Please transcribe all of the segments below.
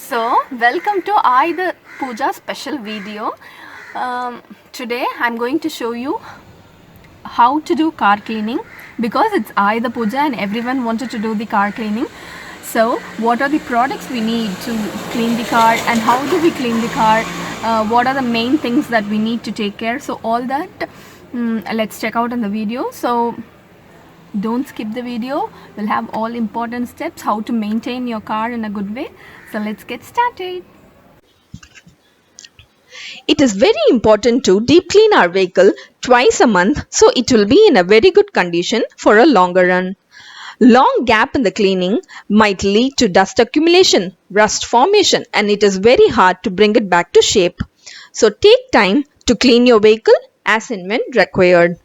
So, welcome to Ayudha Puja special video. Today I'm going to show you how to do car cleaning because it's Ayudha Puja and everyone wanted to do the car cleaning. So, what are the products we need to clean the car and how do we clean the car? What are the main things that we need to take care? So, all that let's check out in the video. So, don't skip the video. We'll have all important steps how to maintain your car in a good way. So let's get started. It is very important to deep clean our vehicle twice a month so it will be in a very good condition for a longer run. Long gap in the cleaning might lead to dust accumulation, rust formation, and it is very hard to bring it back to shape. So take time to clean your vehicle as and when required.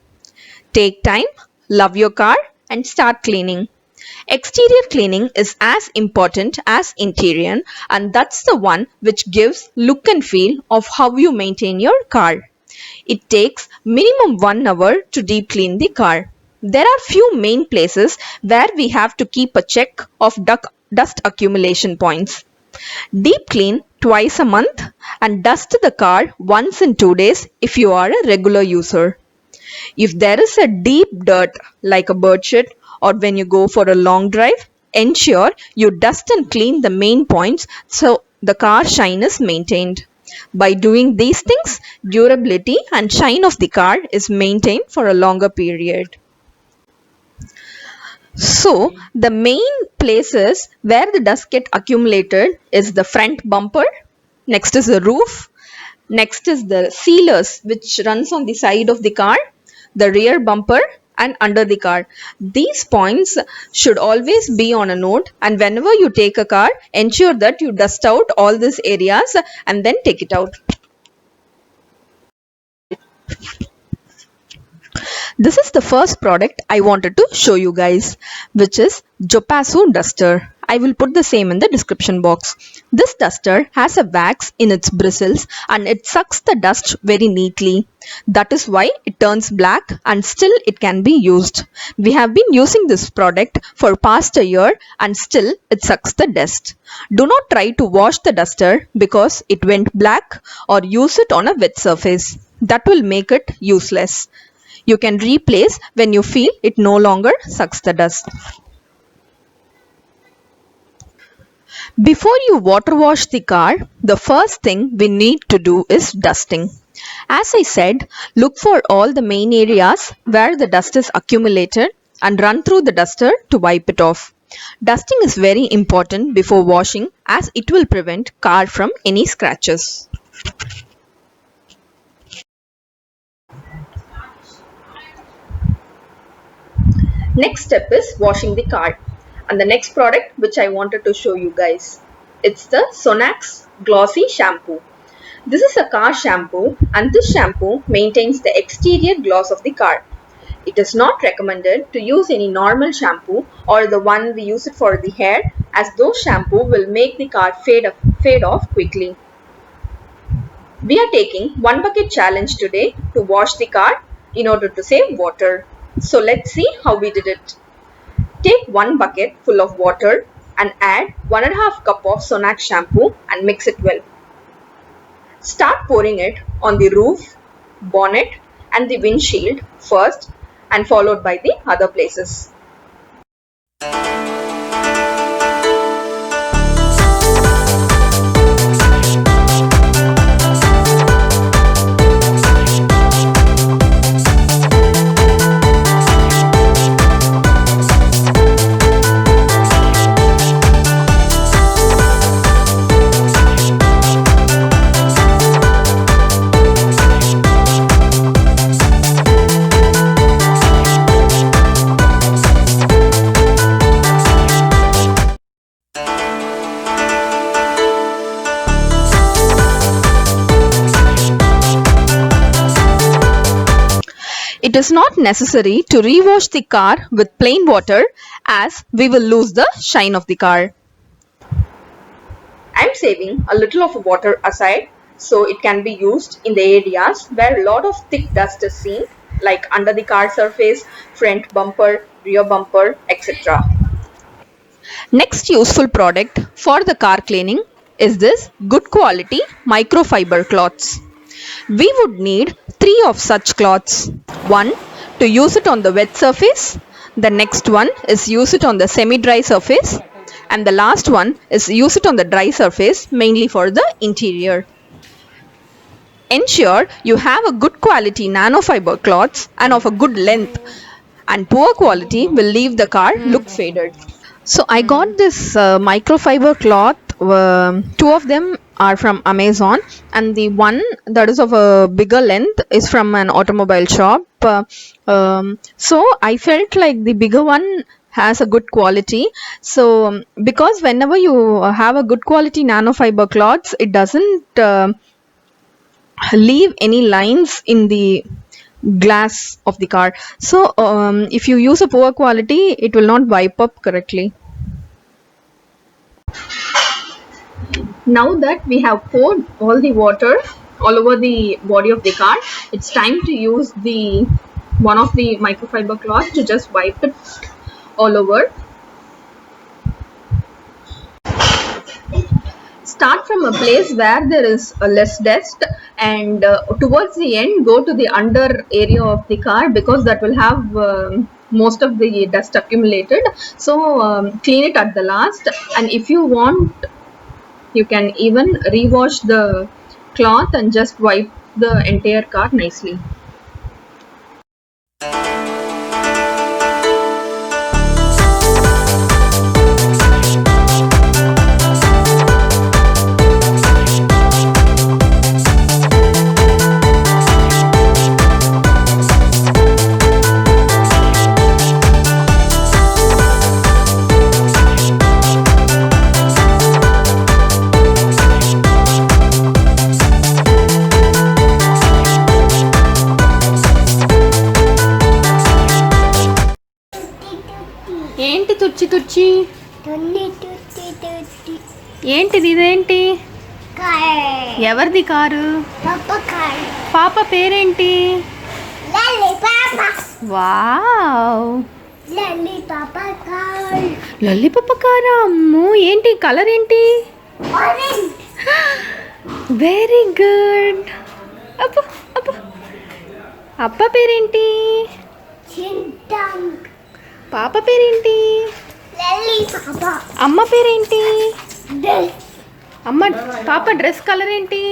Take time, love your car, and start cleaning. Exterior cleaning is as important as interior, and that's the one which gives look and feel of how you maintain your car. It takes minimum 1 hour to deep clean the car. There are few main places where we have to keep a check of dust accumulation points. Deep clean twice a month and dust the car once in 2 days if you are a regular user. If there is a deep dirt like a bird shit or when you go for a long drive, ensure you dust and clean the main points so the car shine is maintained. By doing these things, durability and shine of the car is maintained for a longer period. So, the main places where the dust get accumulated is the front bumper, next is the roof, next is the sealers which runs on the side of the car, the rear bumper and under the car. These points should always be on a note, and whenever you take a car, ensure that you dust out all these areas and then take it out. This is the first product I wanted to show you guys, which is Jopasu duster. I will put the same in the description box. This duster has a wax in its bristles and it sucks the dust very neatly. That is why it turns black and still it can be used. We have been using this product for past a year and still it sucks the dust. Do not try to wash the duster because it went black or use it on a wet surface. That will make it useless. You can replace when you feel it no longer sucks the dust. Before you water wash the car, the first thing we need to do is dusting. As I said, look for all the main areas where the dust is accumulated and run through the duster to wipe it off. Dusting is very important before washing as it will prevent car from any scratches. Next step is washing the car. And the next product which I wanted to show you guys, it's the Sonax Glossy Shampoo. This is a car shampoo and this shampoo maintains the exterior gloss of the car. It is not recommended to use any normal shampoo or the one we use it for the hair, as those shampoo will make the car fade off quickly. We are taking 1 bucket challenge today to wash the car in order to save water. So let's see how we did it. Take 1 bucket full of water and add 1.5 cup of Sonax shampoo and mix it well. Start pouring it on the roof, bonnet and the windshield first and followed by the other places. It is not necessary to rewash the car with plain water as we will lose the shine of the car. I am saving a little of water aside so it can be used in the areas where a lot of thick dust is seen, like under the car surface, front bumper, rear bumper, etc. Next useful product for the car cleaning is this good quality microfiber cloths. We would need 3 of such cloths. One to use it on the wet surface, the next one is use it on the semi-dry surface, and the last one is use it on the dry surface mainly for the interior. Ensure you have a good quality nanofiber cloths and of a good length, and poor quality will leave the car look faded. So I got this microfiber cloth. Two of them are from Amazon, and the one that is of a bigger length is from an automobile shop. So I felt like the bigger one has a good quality. So because whenever you have a good quality nanofiber cloths, it doesn't leave any lines in the glass of the car. So if you use a poor quality, it will not wipe up correctly. Now that we have poured all the water all over the body of the car, it's time to use the one of the microfiber cloth to just wipe it all over. Start from a place where there is less dust, and towards the end go to the under area of the car, because that will have most of the dust accumulated. So clean it at the last, and if you want, you can even rewash the cloth and just wipe the entire car nicely. ఏంటి తుచ్చి తుచ్చి ఏంటిది, ఇదేంటి, ఎవరిది car? పాప పేరేంటి? Wow, Lalli పాప కారా? అమ్మో, ఏంటి కలర్ ఏంటి? Very good. అబ్బా అబ్బా, అప్ప పేరేంటి? పాప పేరేంటి? అమ్మ పేరేంటి? అమ్మ పాప డ్రెస్ కలర్ ఏంటి?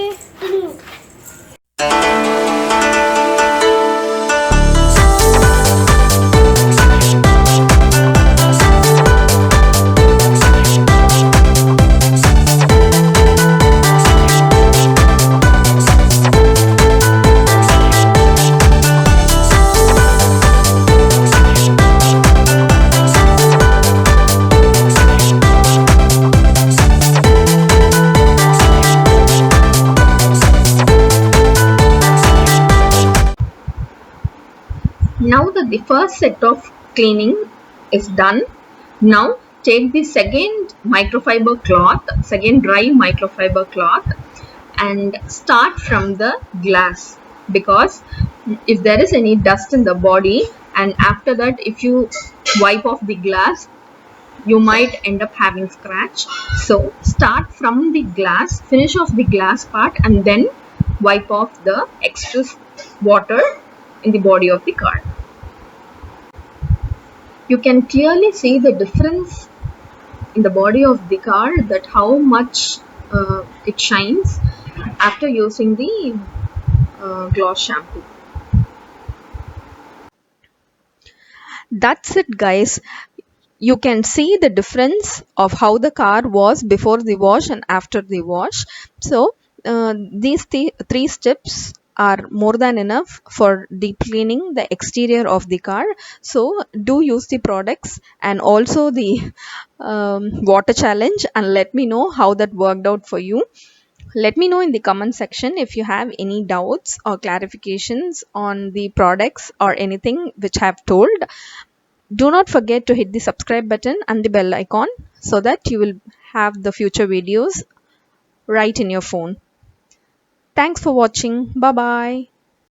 Now that the first set of cleaning is done, now take the second microfiber cloth, second dry microfiber cloth, and start from the glass, because if there is any dust in the body, and after that if you wipe off the glass, you might end up having scratch. So start from the glass, finish off the glass part, and then wipe off the excess water in the body of the car. You can clearly see the difference in the body of the car, that how much it shines after using the gloss shampoo. That's it, guys. You can see the difference of how the car was before the wash and after the wash. So these three steps are more than enough for deep cleaning the exterior of the car. So do use the products and also the water challenge, and let me know how that worked out for you. Let me know in the comment section if you have any doubts or clarifications on the products or anything which I have told. Do not forget to hit the subscribe button and the bell icon, so that you will have the future videos right in your phone. Thanks for watching. Bye bye.